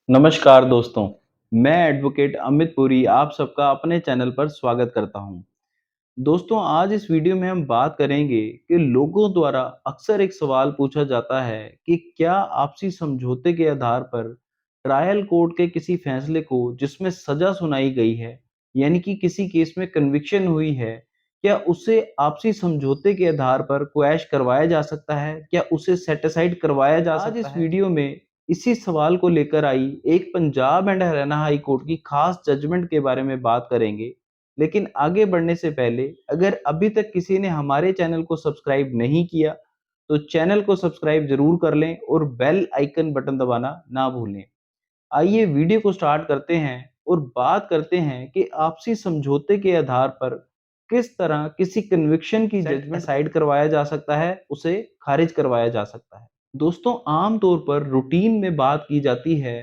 नमस्कार दोस्तों, मैं एडवोकेट अमित पुरी आप सबका अपने चैनल पर स्वागत करता हूं। दोस्तों, आज इस वीडियो में हम बात करेंगे कि लोगों द्वारा अक्सर एक सवाल पूछा जाता है कि क्या आपसी समझौते के आधार पर ट्रायल कोर्ट के किसी फैसले को जिसमें सजा सुनाई गई है, यानी कि किसी केस में कन्विक्शन हुई है, क्या उसे आपसी समझौते के आधार पर क्वैश करवाया जा सकता है? क्या उसे सेट असाइड करवाया जा सकता है? आज इस वीडियो में इसी सवाल को लेकर आई एक Punjab and Haryana high court की खास जजमेंट के बारे में बात करेंगे। लेकिन आगे बढ़ने से पहले अगर अभी तक किसी ने हमारे चैनल को सब्सक्राइब नहीं किया तो चैनल को सब्सक्राइब जरूर कर लें और बेल आइकन बटन दबाना ना भूलें। आइए वीडियो को स्टार्ट करते हैं और बात करते हैं कि आपसी समझौते के आधार पर किस तरह किसी कन्विक्शन की जजमेंट साइड करवाया जा सकता है, उसे खारिज करवाया जा सकता है। दोस्तों, आम तौर पर रूटीन में बात की जाती है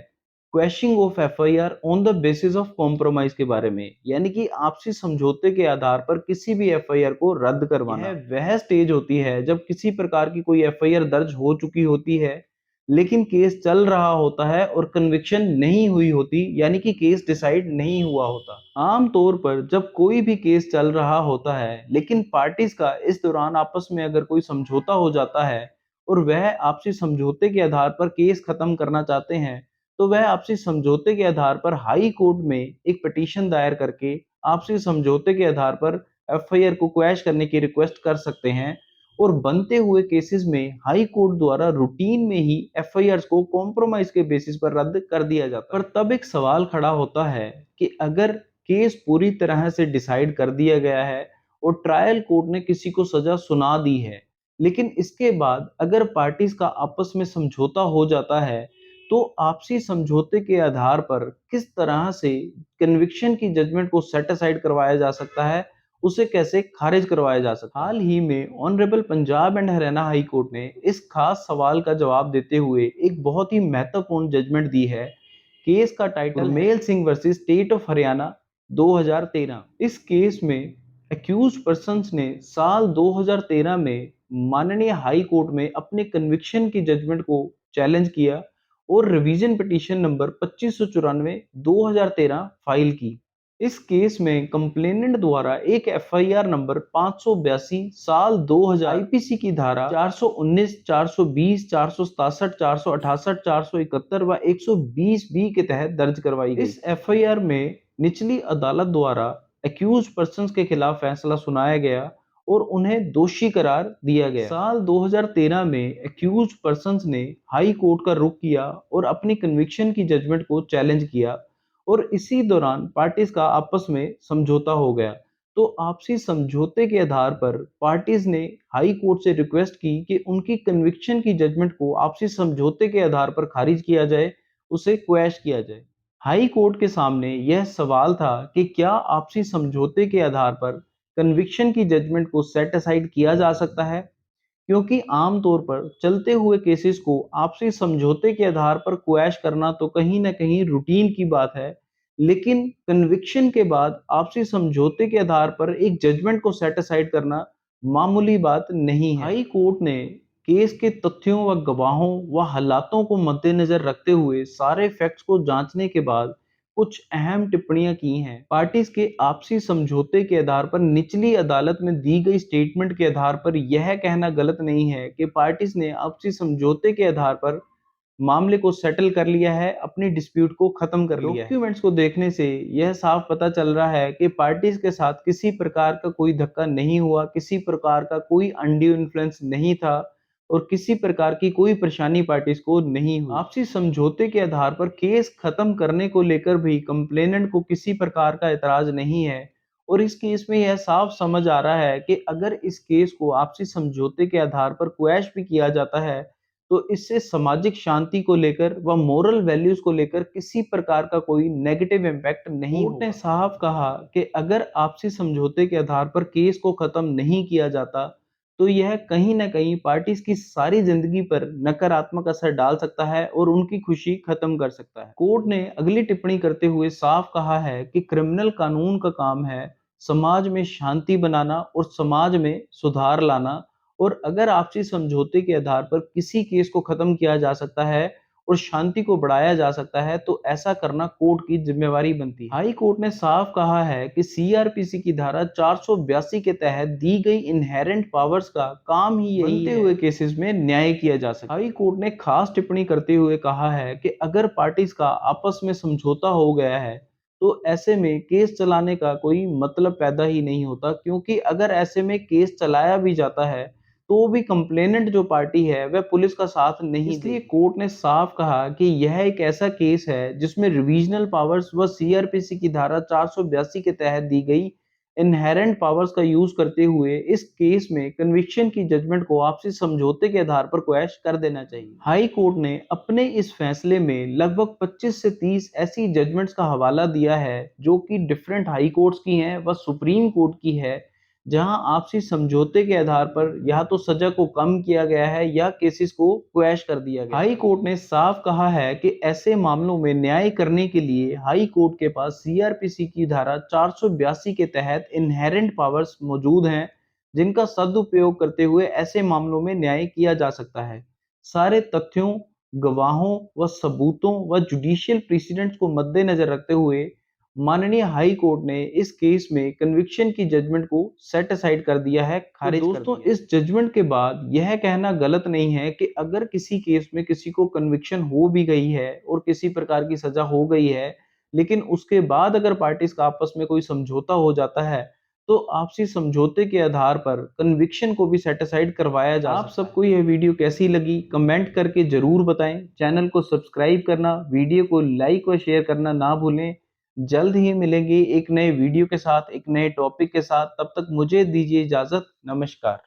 quashing of FIR on the basis of compromise के बारे में, यानी कि आपसी समझौते के आधार पर किसी भी एफआईआर को रद्द करवाना। यह वह स्टेज होती है जब किसी प्रकार की कोई एफआईआर दर्ज हो चुकी होती है लेकिन केस चल रहा होता है और कन्विक्शन नहीं हुई होती, यानी कि केस डिसाइड नहीं हुआ होता। आम तौर पर जब कोई भी केस चल रहा होता है लेकिन पार्टीज का इस दौरान आपस में अगर कोई समझौता हो जाता है और वह आपसी समझौते के आधार पर केस खत्म करना चाहते हैं, तो वह आपसी समझौते के आधार पर हाई कोर्ट में एक पिटीशन दायर करके आपसी समझौते के आधार पर एफआईआर को क्वैश करने की रिक्वेस्ट कर सकते हैं। और बनते हुए केसेस में हाई कोर्ट द्वारा रूटीन में ही एफआईआर को कॉम्प्रोमाइज के बेसिस पर रद्द कर दिया जाता है। पर तब एक सवाल खड़ा होता है कि अगर केस पूरी तरह से डिसाइड कर दिया गया है और ट्रायल कोर्ट ने किसी को सजा सुना दी है, लेकिन इसके बाद अगर पार्टीज का आपस में समझौता हो जाता है, तो आपसी समझौते के आधार पर किस तरह से कन्विक्शन की जजमेंट को सेट असाइड करवाया जा सकता है, उसे कैसे खारिज करवाया जा सकता है। हाल ही में honourable Punjab and Haryana high court ने इस खास सवाल का जवाब देते हुए एक बहुत ही महत्वपूर्ण जजमेंट दी है। केस का title Gurmel Singh versus state of Haryana 2013। इस केस में अक्यूज पर्सन्स ने साल 2013 में माननीय हाई कोर्ट में अपने कन्विक्शन की जजमेंट को चैलेंज किया और रिवीजन पिटीशन नंबर 2594 2013 फाइल की। इस केस में कंप्लेनेंट द्वारा एक एफआईआर नंबर 582 साल 2000 आईपीसी की धारा 419, 420, 467, 468, 471 व 120 बी के तहत दर्ज करवाई गई। इस एफआईआर में निचली अदालत द्वारा अक्यूज पर्सन्स के खिलाफ फैसला सुनाया गया और उन्हें दोषी करार दिया गया। साल 2013 में अक्यूज पर्सन्स ने हाई कोर्ट का रुख किया और अपनी कन्विक्शन की जजमेंट को चैलेंज किया और इसी दौरान पार्टीज का आपस में समझौता हो गया। तो आपसी समझौते के आधार पर पार्टीज ने हाई कोर्ट से रिक्वेस्ट की कि उनकी कन्विक्शन की जजमेंट को आपसी समझौते के आधार पर खारिज किया जाए, उसे क्वैश किया जाए। हाई कोर्ट के सामने यह सवाल था कि क्या आपसी समझौते के आधार पर कन्विक्शन की जजमेंट को सेट असाइड किया जा सकता है, क्योंकि आमतौर पर चलते हुए केसेस को आपसी समझौते के आधार पर क्वैश करना तो कहीं ना कहीं रूटीन की बात है, लेकिन कन्विक्शन के बाद आपसी समझौते के आधार पर एक जजमेंट को सेट असाइड करना मामूली बात नहीं है। हाई कोर्ट ने केस के तथ्यों व गवाहों व हालातों को मद्देनजर रखते हुए सारे फैक्ट्स को जांचने के बाद कुछ अहम टिप्पणियां की हैं। पार्टीज के आपसी समझौते के आधार पर निचली अदालत में दी गई स्टेटमेंट के आधार पर यह कहना गलत नहीं है कि पार्टीज ने आपसी समझौते के आधार पर मामले को सेटल कर लिया है, अपनी डिस्प्यूट को खत्म कर लिया है। डॉक्यूमेंट्स को देखने से यह साफ पता चल रहा है कि पार्टीज के साथ किसी प्रकार का कोई धक्का नहीं हुआ, किसी प्रकार का कोई अनड्यू इन्फ्लुएंस नहीं था और किसी प्रकार की कोई परेशानी पार्टीज को नहीं हुई। आपसी समझौते के आधार पर केस खत्म करने को लेकर भी कंप्लेनेंट को किसी प्रकार का एतराज नहीं है और इस केस में यह साफ समझ आ रहा है कि अगर इस केस को आपसी समझौते के आधार पर क्वैश भी किया जाता है, तो इससे सामाजिक शांति को लेकर व मोरल वैल्यूज को लेकर किसी प्रकार का कोई नेगेटिव इम्पैक्ट नहीं होगा। कोर्ट ने साफ कहा कि अगर आपसी समझौते के आधार पर केस को खत्म नहीं किया जाता, तो यह कहीं ना कहीं पार्टीज की सारी जिंदगी पर नकारात्मक असर डाल सकता है और उनकी खुशी खत्म कर सकता है। कोर्ट ने अगली टिप्पणी करते हुए साफ कहा है कि क्रिमिनल कानून का काम है समाज में शांति बनाना और समाज में सुधार लाना, और अगर आपसी समझौते के आधार पर किसी केस को खत्म किया जा सकता है और शांति को बढ़ाया जा सकता है, तो ऐसा करना कोर्ट की जिम्मेवारी बनती है। हाई कोर्ट ने साफ कहा है कि सीआरपीसी की धारा 482 के तहत दी गई इनहेरेंट पावर्स का काम ही यही बनते हुए केसेस में न्याय किया जा सकता है। हाई कोर्ट ने खास टिप्पणी करते हुए कहा है कि अगर पार्टीज का आपस में समझौता हो गया है, तो ऐसे में केस चलाने का कोई मतलब पैदा ही नहीं होता, क्योंकि अगर ऐसे में केस चलाया भी जाता है, तो भी कंप्लेनेंट जो पार्टी है वह पुलिस का साथ नहीं देगी। इसलिए कोर्ट ने साफ कहा कि यह एक ऐसा केस है जिसमें रिवीजनल पावर्स व सीआरपीसी की धारा 482 के तहत दी गई इनहेरेंट पावर्स का यूज करते हुए इस केस में कन्विक्शन की जजमेंट को आपसी समझौते के आधार पर क्वैश कर देना चाहिए। हाई कोर्ट ने अपने इस फैसले में लगभग 25 से 30 ऐसी जजमेंट्स का हवाला दिया है जो कि डिफरेंट हाई कोर्ट्स की हैं व सुप्रीम कोर्ट की है, जहां आपसी समझौते के आधार पर या तो सजा को कम किया गया है या केसेस को क्वैश कर दिया गया। हाई कोर्ट ने साफ कहा है कि ऐसे मामलों में न्याय करने के लिए हाई कोर्ट के पास सीआरपीसी की धारा 482 के तहत इनहेरेंट पावर्स मौजूद हैं, जिनका सदुपयोग करते हुए ऐसे मामलों में न्याय किया जा सकता है। सारे तथ्यों, गवाहों व सबूतों व जुडिशियल प्रेसिडेंट्स को मद्देनजर रखते हुए माननीय हाई कोर्ट ने इस केस में कन्विक्शन की जजमेंट को सेट असाइड कर दिया है, खारिज कर दिया। दोस्तों, इस जजमेंट के बाद यह कहना गलत नहीं है कि अगर किसी केस में किसी को कन्विक्शन हो भी गई है और किसी प्रकार की सजा हो गई है, लेकिन उसके बाद अगर पार्टीज का आपस में कोई समझौता हो जाता है, तो आपसी समझौते के आधार पर कन्विक्शन को भी सेट असाइड करवाया जा सकता है। आप सबको यह वीडियो कैसी लगी कमेंट करके जरूर बताएं। चैनल को सब्सक्राइब करना, वीडियो को लाइक और शेयर करना ना भूलें। जल्द ही मिलेंगे एक नए वीडियो के साथ, एक नए टॉपिक के साथ। तब तक मुझे दीजिए इजाजत। नमस्कार।